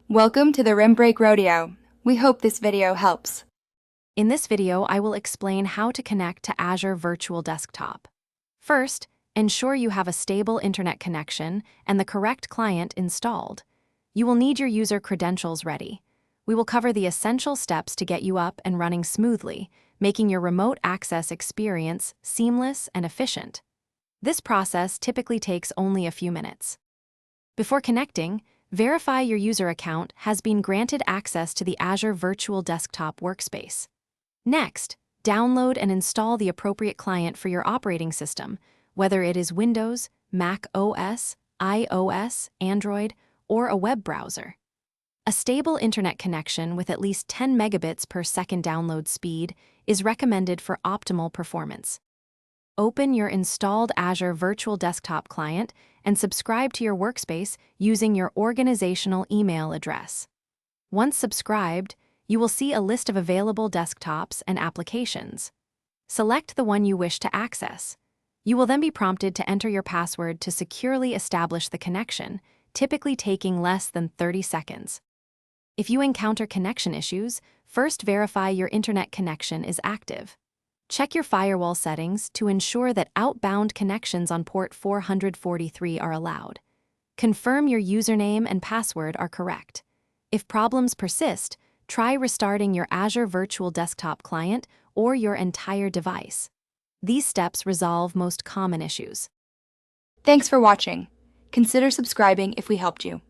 Welcome to the Rim Break Rodeo. We hope this video helps. In this video, I will explain how to connect to Azure Virtual Desktop. First, ensure you have a stable internet connection and the correct client installed. You will need your user credentials ready. We will cover the essential steps to get you up and running smoothly, making your remote access experience seamless and efficient. This process typically takes only a few minutes. Before connecting, verify your user account has been granted access to the Azure Virtual Desktop workspace. Next, download and install the appropriate client for your operating system, whether it is Windows, Mac OS, iOS, Android, or a web browser. A stable internet connection with at least 10 megabits per second download speed is recommended for optimal performance. Open your installed Azure Virtual Desktop client and subscribe to your workspace using your organizational email address. Once subscribed, you will see a list of available desktops and applications. Select the one you wish to access. You will then be prompted to enter your password to securely establish the connection, typically taking less than 30 seconds. If you encounter connection issues, first verify your internet connection is active. Check your firewall settings to ensure that outbound connections on port 443 are allowed. Confirm your username and password are correct. If problems persist, try restarting your Azure Virtual Desktop client or your entire device. These steps resolve most common issues. Thanks for watching. Consider subscribing if we helped you.